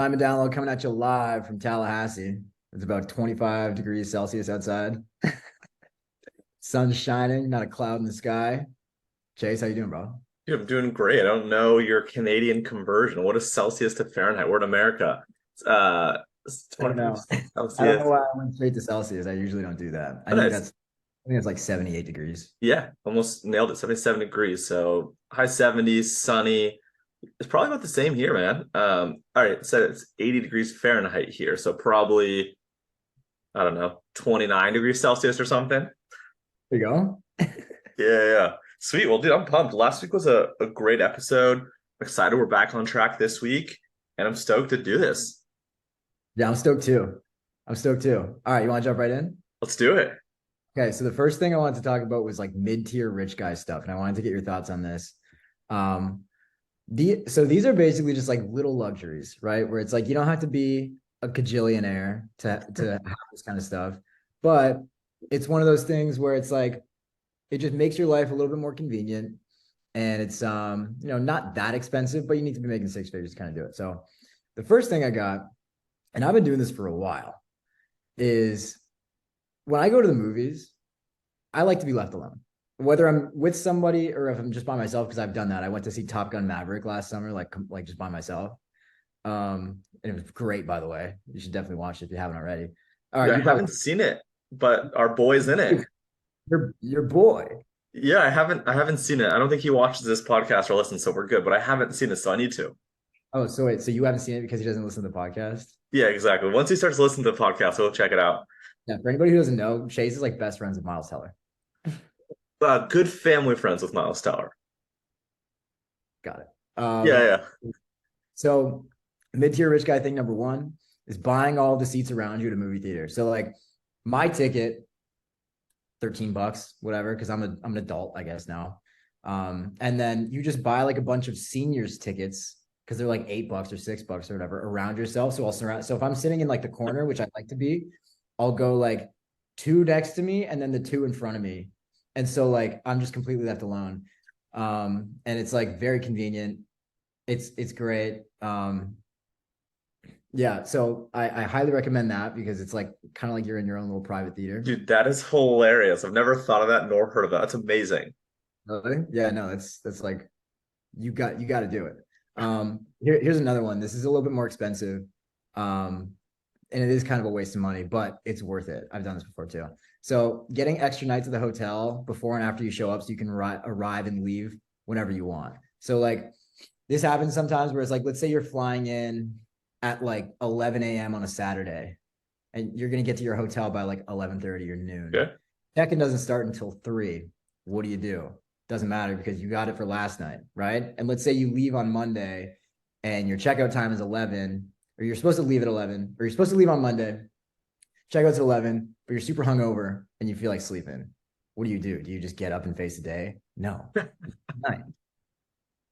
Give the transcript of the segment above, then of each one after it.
Dimond and Download coming at you live from Tallahassee. It's about 25 degrees Celsius outside. Sun's shining, not a cloud in the sky. Chase, how you doing, bro? Dude, I'm doing great. I don't know your Canadian conversion. What is Celsius to Fahrenheit? We're in America. It's I don't 25 know. I don't know Celsius. why I went straight to Celsius. I usually don't do that. Oh, nice. I think it's like 78 degrees. Yeah, almost nailed it. 77 degrees. So high 70s, sunny. It's probably about the same here, man. All right, so it's 80 degrees Fahrenheit here. So probably, I don't know, 29 degrees Celsius or something. There you go. Yeah. Sweet. Well, dude, I'm pumped. Last week was a great episode. I'm excited we're back on track this week, and I'm stoked to do this. Yeah, I'm stoked too. I'm stoked too. All right, you want to jump right in? Let's do it. Okay, so the first thing I wanted to talk about was like mid-tier rich guy stuff, and I wanted to get your thoughts on this. Um, so these are basically just like little luxuries, right? Where it's like you don't have to be a cajillionaire to have this kind of stuff, but it's one of those things where it's like it just makes your life a little bit more convenient, and it's not that expensive, but you need to be making six figures to kind of do it. So the first thing I got, and I've been doing this for a while, is when I go to the movies, I like to be left alone. Whether I'm with somebody or if I'm just by myself, because I've done that. I went to see Top Gun Maverick last summer, like just by myself. And it was great, by the way. You should definitely watch it if you haven't already. All right, Yeah, I you probably haven't seen it, but our boy's in it. your boy. Yeah, I haven't seen it. I don't think he watches this podcast or listens, so we're good. But I haven't seen it, so I need to. Oh, so wait, so you haven't seen it because he doesn't listen to the podcast? Yeah, exactly. Once he starts listening to the podcast, we'll check it out. Yeah, for anybody who doesn't know, Chase is like best friends with Miles Teller. Good family friends with Miles Teller. Got it. Yeah. So mid-tier rich guy thing number one is buying all the seats around you at a movie theater. So like my ticket, $13, whatever, because I'm an adult, I guess now. And then you just buy like a bunch of seniors tickets because they're like $8 or $6 or whatever around yourself. So I'll surround. So if I'm sitting in like the corner, which I like to be, I'll go like two next to me and then the two in front of me. And so like I'm just completely left alone. And it's like very convenient. It's great. Yeah, so I highly recommend that because it's like kind of like you're in your own little private theater. Dude, that is hilarious. I've never thought of that nor heard of that. That's amazing. Really? Yeah, no, that's like you got to do it. Here's another one. This is a little bit more expensive. And it is kind of a waste of money, but it's worth it. I've done this before too. So getting extra nights at the hotel before and after you show up so you can arrive and leave whenever you want. So like this happens sometimes where it's like, let's say you're flying in at like 11 a.m. on a Saturday and you're going to get to your hotel by like 11:30 or noon. Okay. Check-in doesn't start until 3. What do? Doesn't matter because you got it for last night, right? And let's say you leave on Monday and your checkout time is 11, or you're supposed to leave at 11, or you're supposed to leave on Monday, checkout's at 11, but you're super hungover and you feel like sleeping. What do? Do you just get up and face the day? No. Night.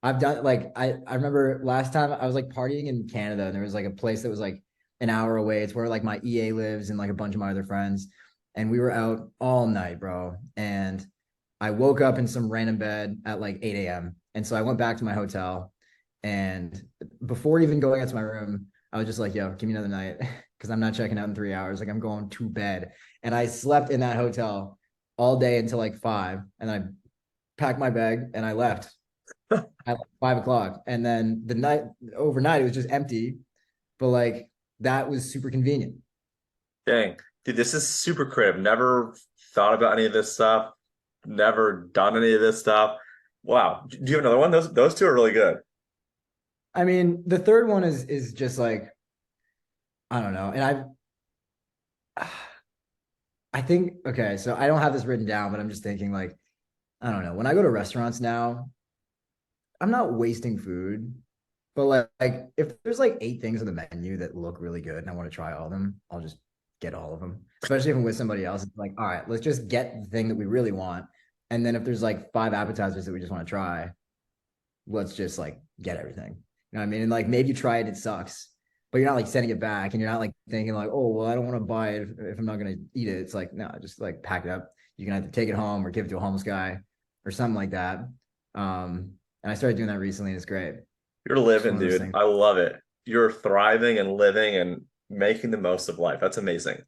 I've done like I remember last time I was like partying in Canada and there was like a place that was like an hour away. It's where like my EA lives and like a bunch of my other friends. And we were out all night, bro. And I woke up in some random bed at like 8 a.m. And so I went back to my hotel. And before even going out to my room, I was just like, yo, give me another night because I'm not checking out in 3 hours. Like I'm going to bed. And I slept in that hotel all day until like 5. And I packed my bag and I left at like 5 o'clock. And then the night overnight, it was just empty. But like that was super convenient. Dang. Dude, this is super creative. Never thought about any of this stuff. Never done any of this stuff. Wow. Do you have another one? Those two are really good. I mean, the third one is just like, I don't know. And I think, okay, so I don't have this written down, but I'm just thinking like, I don't know. When I go to restaurants now, I'm not wasting food, but like if there's like 8 things on the menu that look really good and I want to try all of them, I'll just get all of them. Especially if I'm with somebody else. It's like, all right, let's just get the thing that we really want. And then if there's like 5 appetizers that we just want to try, let's just like get everything. You know what I mean? And like maybe you try it, it sucks, but you're not like sending it back and you're not like thinking like, oh, well, I don't want to buy it if I'm not going to eat it. It's like, no, just like pack it up. You can either take it home or give it to a homeless guy or something like that. And I started doing that recently and it's great. You're Just living, one of those dude. things. I love it. you're thriving and living and making the most of life. That's amazing.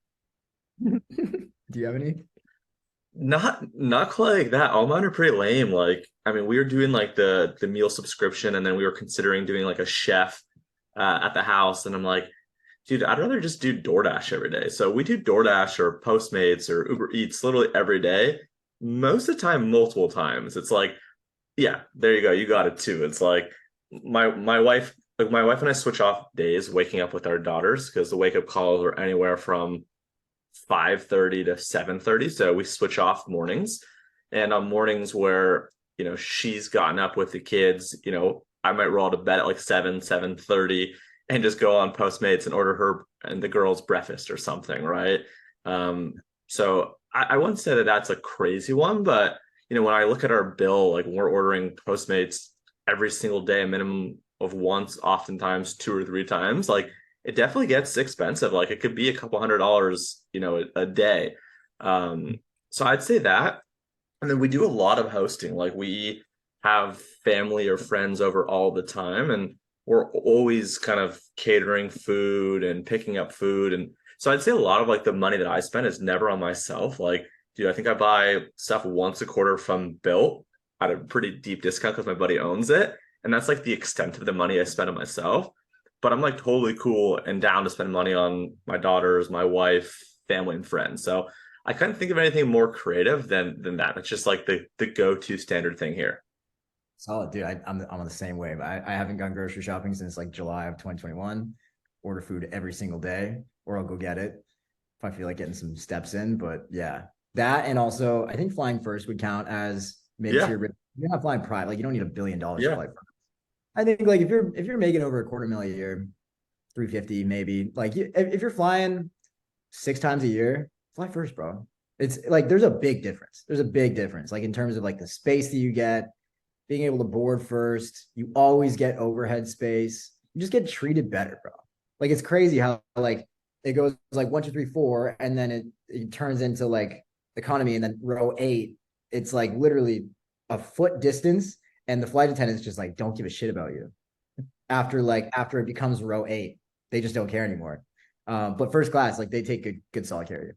Do you have any? Not quite like that. All mine are pretty lame. Like, I mean, we were doing like the meal subscription, and then we were considering doing like a chef at the house. And I'm like, dude, I'd rather just do DoorDash every day. So we do DoorDash or Postmates or Uber Eats literally every day. Most of the time, multiple times. It's like, yeah, there you go. You got it too. It's like my wife and I switch off days waking up with our daughters because the wake up calls are anywhere from 5:30 to 7:30. So we switch off mornings. And on mornings where, she's gotten up with the kids, I might roll to bed at like 7:30 and just go on Postmates and order her and the girls breakfast or something, right? So I wouldn't say that that's a crazy one, but when I look at our bill, like when we're ordering Postmates every single day, a minimum of once, oftentimes 2 or 3 times, like it definitely gets expensive. Like it could be a couple $100, a day. So I'd say that. And then we do a lot of hosting. Like we have family or friends over all the time, and we're always kind of catering food and picking up food. And so I'd say a lot of like the money that I spend is never on myself. Like, dude, I think I buy stuff once a quarter from Built at a pretty deep discount because my buddy owns it. And that's like the extent of the money I spend on myself. But I'm like totally cool and down to spend money on my daughters, my wife, family, and friends. So I couldn't think of anything more creative than that. It's just like the go-to standard thing here. Solid, dude. I'm on the same wave. I haven't gone grocery shopping since like July of 2021. Order food every single day, or I'll go get it if I feel like getting some steps in. But yeah, that, and also I think flying first would count as Yeah. mid-tier. You're not flying private. Like you don't need $1 billion to Yeah. fly first. I think like if you're making over $250,000 a year, 350 maybe. Like if you're flying 6 times a year, fly first, bro. It's like there's a big difference. There's a big difference, like in terms of like the space that you get, being able to board first. You always get overhead space. You just get treated better, bro. Like it's crazy how like it goes like 1, 2, 3, 4, and then it turns into like economy, and then row 8, it's like literally a foot distance, and the flight attendants just like don't give a shit about you after it becomes row 8. They just don't care anymore. But first class, like they take good solid care of you.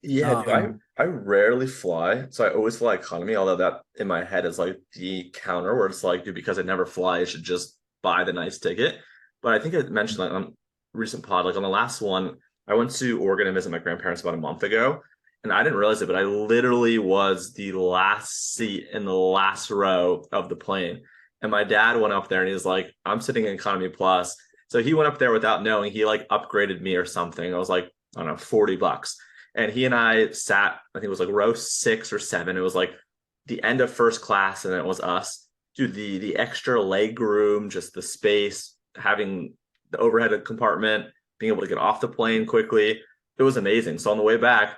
Yeah, dude, I Um, I rarely fly, so I always fly economy. Although that in my head is like the counter, where it's like, dude, because I never fly, I should just buy the nice ticket. But I think I mentioned like on recent pod, like on the last one, I went to Oregon and visit my grandparents about a month ago, and I didn't realize it, but I literally was the last seat in the last row of the plane. And my dad went up there and he was like, "I'm sitting in economy plus." So he went up there without knowing. He like upgraded me or something. I was like, I don't know, $40. And he and I sat, I think it was like row 6 or 7. It was like the end of first class, and it was us. Dude, the extra leg room, just the space, having the overhead compartment, being able to get off the plane quickly. It was amazing. So on the way back,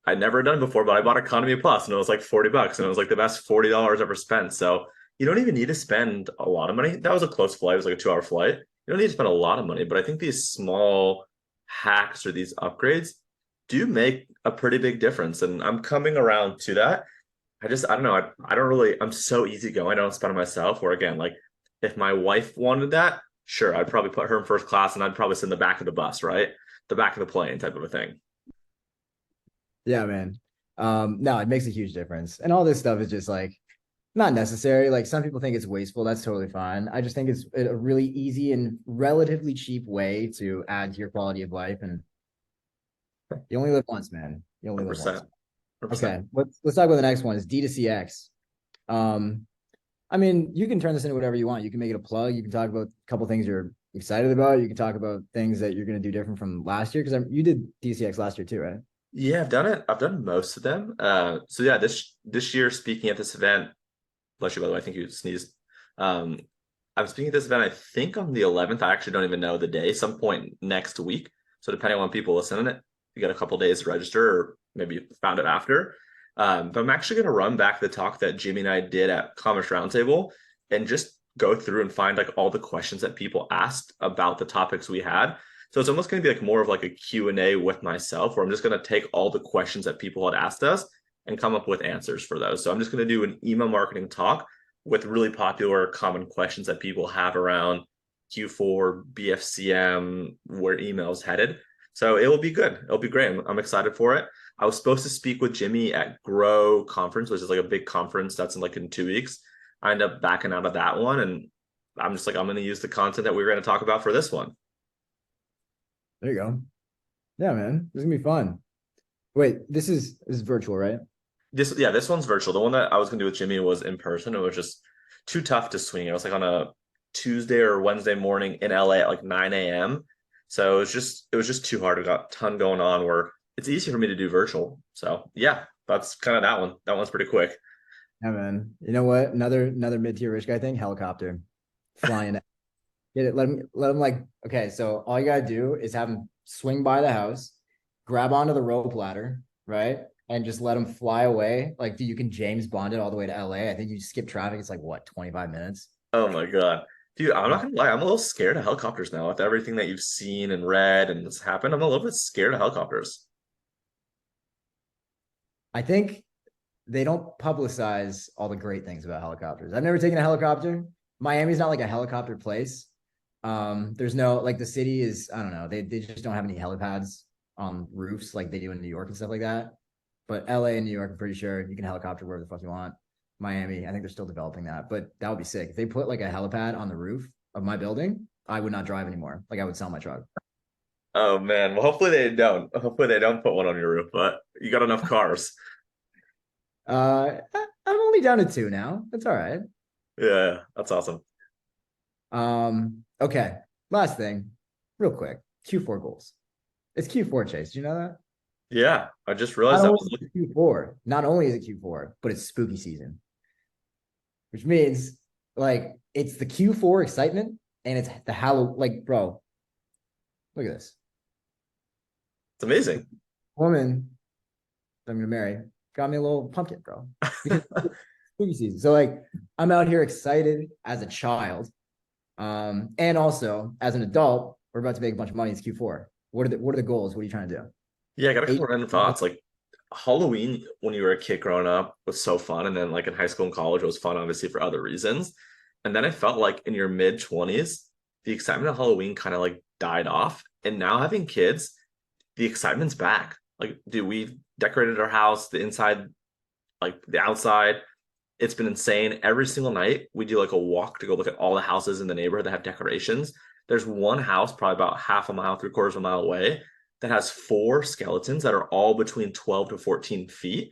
I'd never done it before, but I bought Economy Plus, and it was like $40, and it was like the best $40 ever spent. So you don't even need to spend a lot of money. That was a close flight. It was like a 2 hour flight. You don't need to spend a lot of money, but I think these small hacks or these upgrades do make a pretty big difference. And I'm coming around to that. I don't know. I don't really, I'm so easygoing. I don't spend on myself. Where again, like if my wife wanted that, sure, I'd probably put her in first class and I'd probably sit in the back of the bus, right? The back of the plane type of a thing. yeah, man. No, it makes a huge difference. And all this stuff is just like not necessary. Like some people think it's wasteful. That's totally fine. I just think it's a really easy and relatively cheap way to add to your quality of life. And you only live once, man. You only live 100%. once. 100%. Okay, let's talk about the next one. Is DTCx. Um, I mean, you can turn this into whatever you want. You can make it a plug. You can talk about a couple things you're excited about. You can talk about things that you're going to do different from last year because you did DCX last year too, right? Yeah, I've done it. I've done most of them. So yeah, this year speaking at this event, bless you by the way, I think you sneezed. Um, I'm speaking at this event, I think on the 11th. I actually don't even know the day, some point next week. So depending on when people listen to it, you got a couple days to register, or maybe you found it after. But I'm actually going to run back the talk that Jimmy and I did at Commerce Roundtable and just go through and find like all the questions that people asked about the topics we had. So it's almost going to be like more of like a Q&A with myself, where I'm just going to take all the questions that people had asked us and come up with answers for those. So I'm just going to do an email marketing talk with really popular common questions that people have around Q4, BFCM, where email is headed. So it will be good. It'll be great. I'm excited for it. I was supposed to speak with Jimmy at Grow Conference, which is like a big conference that's in 2 weeks. I ended up backing out of that one, and I'm just like, I'm going to use the content that we were going to talk about for this one. There you go. Yeah, man. This is gonna be fun. Wait, this is virtual, right? This one's virtual. The one that I was going to do with Jimmy was in person. It was just too tough to swing. It was like on a Tuesday or Wednesday morning in LA at like 9 a.m. So it was just too hard. It got a ton going on where it's easy for me to do virtual. So yeah, that's kind of that one. That one's pretty quick. Yeah, man. You know what? Another mid-tier rich guy thing, helicopter. Flying. Get it, let him like, okay, so all you gotta do is have him swing by the house, grab onto the rope ladder, right? And just let him fly away. Like, dude, you can James Bond it all the way to LA. I think you skip traffic, it's like what, 25 minutes? Oh my God. Dude, I'm not gonna lie, I'm a little scared of helicopters now with everything that you've seen and read and that's happened. I'm a little bit scared of helicopters. I think they don't publicize all the great things about helicopters. I've never taken a helicopter. Miami's not like a helicopter place. There's no like the city is, I don't know, they just don't have any helipads on roofs like they do in New York and stuff like that. But LA and New York, I'm pretty sure you can helicopter wherever the fuck you want. Miami, I think they're still developing that, but that would be sick. If they put like a helipad on the roof of my building, I would not drive anymore. Like I would sell my truck. Oh man. Well, hopefully they don't. Hopefully they don't put one on your roof, but you got enough cars. I'm only down to two now. That's all right. Yeah, that's awesome. Okay. Last thing, real quick. Q4 goals. It's Q4, Chase. Do you know that? Yeah, I just Not realized that only was is it Q4, not only is it Q4, but it's spooky season, which means like it's the Q4 excitement and it's the Halloween. Like, bro, look at this it's amazing. woman that I'm gonna marry got me a little pumpkin, bro, because it's spooky season. So like, I'm out here excited as a child, and also as an adult. We're about to make a bunch of money. It's Q4. What are the goals? What are you trying to do? Yeah, I got a Eight. couple random thoughts. Like Halloween when you were a kid growing up was so fun, and then like in high school and college it was fun, obviously for other reasons. And then I felt like in your mid 20s, the excitement of Halloween kind of like died off. And now having kids, the excitement's back. Like, dude, we've decorated our house, the inside, like the outside. It's been insane. Every single night, we do like a walk to go look at all the houses in the neighborhood that have decorations. There's one house, probably about half a mile, three-quarters of a mile away, that has four skeletons that are all between 12 to 14 feet.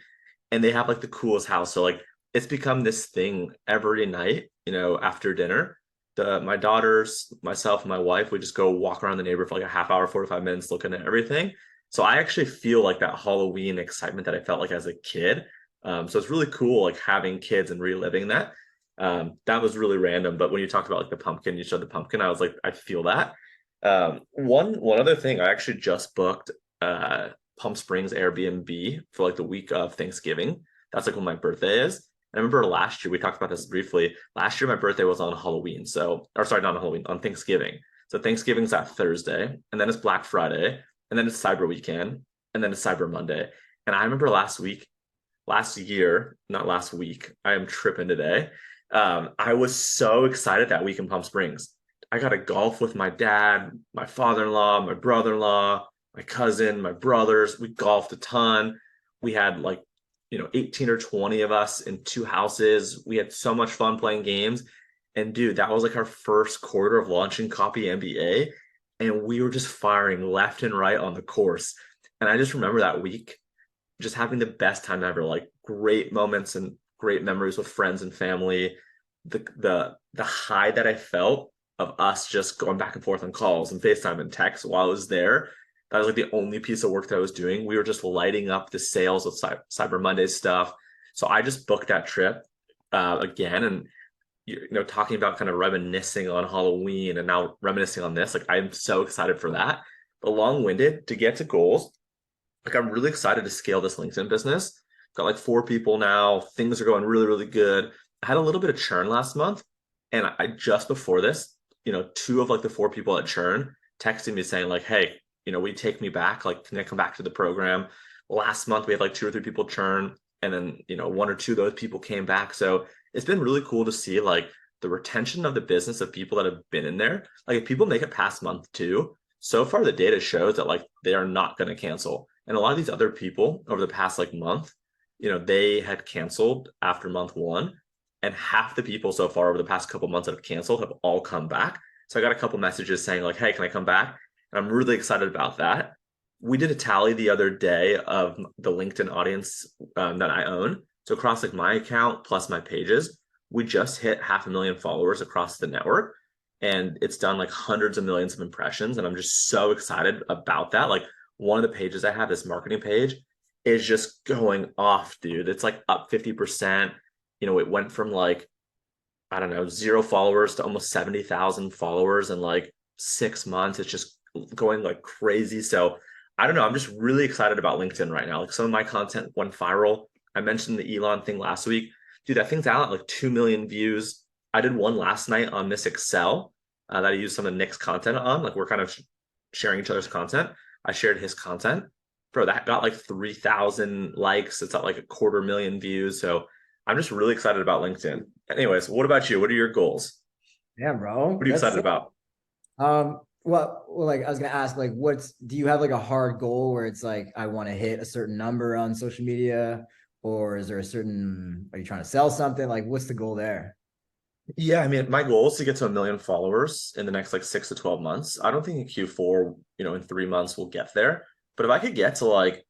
And they have like the coolest house. So, like, it's become this thing every night, after dinner. My daughters, myself, and my wife, we just go walk around the neighborhood for like a half hour, 45 minutes looking at everything. So I actually feel like that Halloween excitement that I felt like as a kid. So it's really cool, like having kids and reliving that. That was really random. But when you talked about like the pumpkin, you showed the pumpkin, I was like, I feel that. One other thing, I actually just booked Palm Springs Airbnb for like the week of Thanksgiving. That's like when my birthday is. And I remember last year, we talked about this briefly. Last year, my birthday was on Halloween. Or sorry, not on Halloween, on Thanksgiving. So Thanksgiving's that Thursday, and then it's Black Friday, and then it's Cyber Weekend, and then it's Cyber Monday. And I remember last year, not last week, I am tripping today. I was so excited that week in Palm Springs. I got to golf with my dad, my father-in-law, my brother-in-law, my cousin, my brothers. We golfed a ton. We had like 18 or 20 of us in two houses. We had so much fun playing games. And dude, that was like our first quarter of launching Copy MBA. And we were just firing left and right on the course. And I just remember that week just having the best time ever, like great moments and great memories with friends and family. The high that I felt of us just going back and forth on calls and FaceTime and text while I was there. That was like the only piece of work that I was doing. We were just lighting up the sales of Cyber Monday stuff. So I just booked that trip again, and talking about kind of reminiscing on Halloween and now reminiscing on this. Like I'm so excited for that. But long-winded to get to goals. Like I'm really excited to scale this LinkedIn business. Got like 4 people now. Things are going really, really good. I had a little bit of churn last month, and I just before this, 2 of like the 4 people at churn texted me saying like, "Hey, we take me back. Like, can I come back to the program?" Last month we had like 2 or 3 people churn, and then 1 or 2 of those people came back. So it's been really cool to see like the retention of the business of people that have been in there. Like if people make it past month 2, so far the data shows that like they are not going to cancel. And a lot of these other people over the past like month, they had canceled after month 1, and half the people so far over the past couple months that have canceled have all come back. So I got a couple messages saying like, hey, can I come back? And I'm really excited about that. We did a tally the other day of the LinkedIn audience that I own. So across like my account plus my pages, we just hit 500,000 followers across the network, and it's done like hundreds of millions of impressions. And I'm just so excited about that. Like one of the pages I have, this marketing page, is just going off, dude. It's like up 50%. It went from like, I don't know, 0 followers to almost 70,000 followers in like 6 months. It's just going like crazy. So I don't know. I'm just really excited about LinkedIn right now. Like some of my content went viral. I mentioned the Elon thing last week. Dude, that thing's out at like 2 million views. I did one last night on Miss Excel that I used some of Nick's content on. Like we're kind of sharing each other's content. I shared his content. Bro, that got like 3,000 likes. It's at like 250,000 views. So I'm just really excited about LinkedIn. Anyways, what about you? What are your goals? Yeah, bro. What are you excited about? Well, like I was gonna ask, like, do you have like a hard goal where it's like I want to hit a certain number on social media, or is there are you trying to sell something? Like, what's the goal there? Yeah, I mean, my goal is to get to 1 million followers in the next like 6 to 12 months. I don't think in Q4, in 3 months we'll get there. But if I could get to like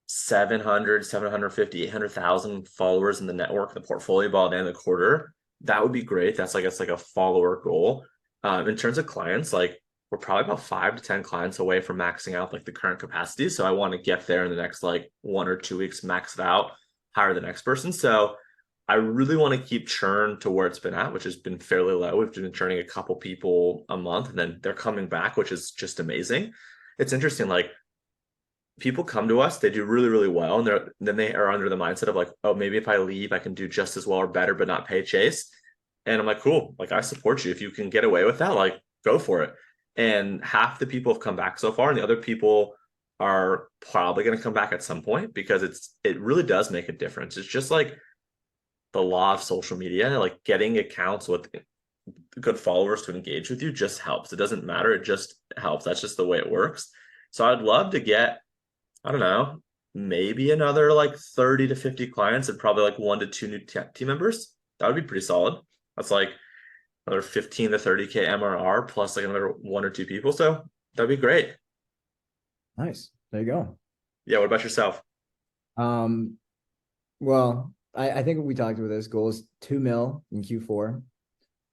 700, 750, 800,000 followers in the network, the portfolio by the end of the quarter, that would be great. That's like, it's like a follower goal. In terms of clients, like we're probably about 5 to 10 clients away from maxing out like the current capacity. So I want to get there in the next like 1 or 2 weeks, max it out, hire the next person. So I really want to keep churn to where it's been at, which has been fairly low. We've been churning a couple people a month, and then they're coming back, which is just amazing. It's interesting. Like people come to us, they do really, really well, and then they are under the mindset of like, oh, maybe if I leave, I can do just as well or better, but not pay Chase. And I'm like, cool. Like I support you. If you can get away with that, like go for it. And half the people have come back so far, and the other people are probably going to come back at some point because it really does make a difference. It's just like the law of social media, like getting accounts with good followers to engage with you just helps. It doesn't matter. It just helps. That's just the way it works. So I'd love to get, I don't know, maybe another like 30 to 50 clients and probably like 1 to 2 new team members. That would be pretty solid. That's like another 15 to 30K MRR plus like another 1 or 2 people. So that'd be great. Nice. There you go. Yeah. What about yourself? Well, I think we talked about this. Goal is 2 mil in Q4.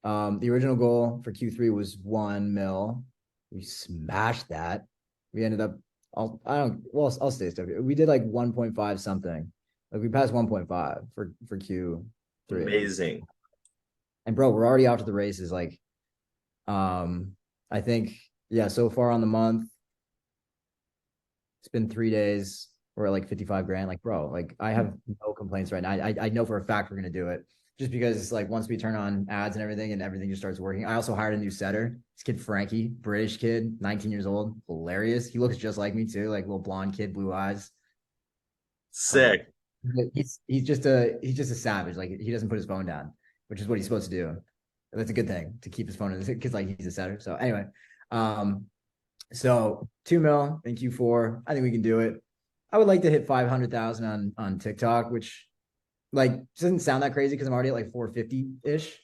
The original goal for Q3 was 1 mil. We smashed that. We ended up, I'll stay stuff. We did like 1.5 something. Like we passed 1.5 for Q3. Amazing. And bro, we're already out to the races. Like, I think, yeah, so far on the month, it's been 3 days. We're at like 55 grand. Like, bro, like I have no complaints right now. I know for a fact we're gonna do it. Just because like once we turn on ads and everything just starts working. I also hired a new setter. This kid Frankie, British kid, 19 years old, hilarious. He looks just like me too, like little blonde kid, blue eyes. Sick. He's just a savage. Like he doesn't put his phone down, which is what he's supposed to do. That's a good thing to keep his phone in because like he's a setter. So anyway, so 2 mil in Q4. I think we can do it. I would like to hit 500,000 on TikTok, which like doesn't sound that crazy because I'm already at like 450-ish.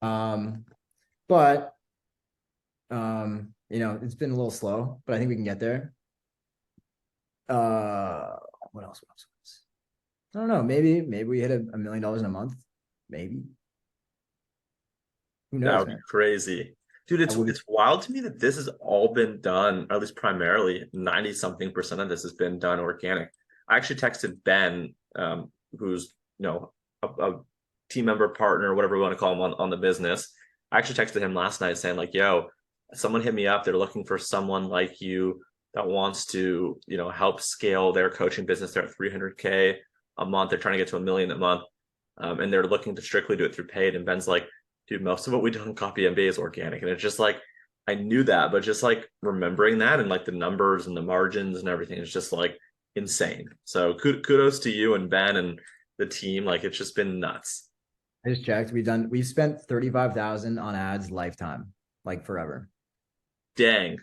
But it's been a little slow, but I think we can get there. What else? I don't know. Maybe we hit $1 million in a month. Maybe. Who knows? That would be crazy. Dude, it's wild to me that this has all been done, or at least primarily 90 something percent of this has been done organic. I actually texted Ben, who's a team member, partner, whatever we want to call him on the business. I actually texted him last night saying like, yo, someone hit me up. They're looking for someone like you that wants to, help scale their coaching business. They're at 300K a month. They're trying to get to 1 million a month. And they're looking to strictly do it through paid. And Ben's like, dude, most of what we do on Copy MBA is organic. And it's just like, I knew that, but just like remembering that and like the numbers and the margins and everything is just like insane. So kudos to you and Ben and the team. Like it's just been nuts. I just checked. We've spent 35,000 on ads lifetime, like forever. Dang,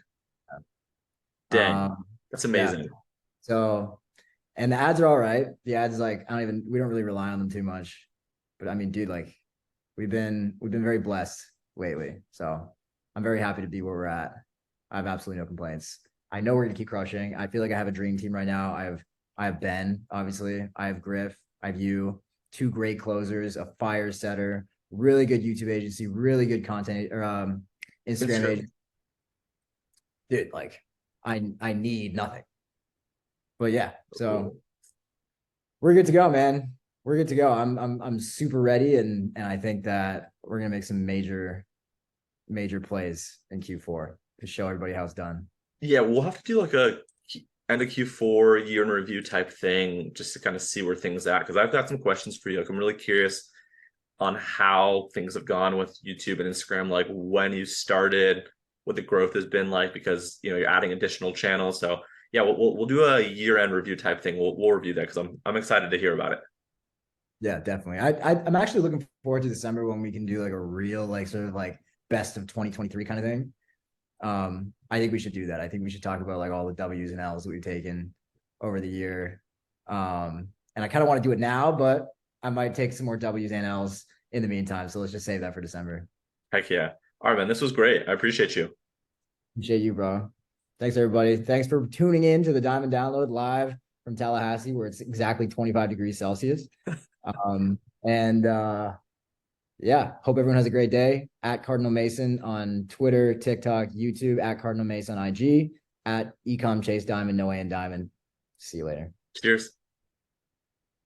dang, Um, that's yeah. amazing. So, and the ads are all right. The ads, like, we don't really rely on them too much. But I mean, dude, like, we've been very blessed lately. So I'm very happy to be where we're at. I have absolutely no complaints. I know we're gonna keep crushing. I feel like I have a dream team right now. I have Ben, obviously. I have Griff. I have you. Two great closers, a fire setter, really good YouTube agency, really good content or That's Instagram true. agent. Dude, like, I need nothing. But yeah, so we're good to go, man. We're good to go. I'm super ready, and I think that we're gonna make some major plays in Q4 to show everybody how it's done. Yeah, we'll have to do like a end of Q4 year in review type thing just to kind of see where things at. Because I've got some questions for you. Like, I'm really curious on how things have gone with YouTube and Instagram, like when you started, what the growth has been like, because you're adding additional channels. So yeah, we'll do a year end review type thing. We'll review that because I'm excited to hear about it. Yeah, definitely. I'm actually looking forward to December when we can do like a real like sort of like best of 2023 kind of thing. I think we should do that. I think we should talk about like all the W's and L's that we've taken over the year. And I kind of want to do it now, but I might take some more W's and L's in the meantime. So let's just save that for December. Heck yeah. All right, man. This was great. I appreciate you. Appreciate you, bro. Thanks, everybody. Thanks for tuning in to the Diamond Download live from Tallahassee, where it's exactly 25 degrees Celsius. And yeah, hope everyone has a great day. At Cardinal Mason on Twitter, TikTok, YouTube, at Cardinal Mason on IG, at Ecom Chase Diamond, No A and Diamond. See you later. Cheers.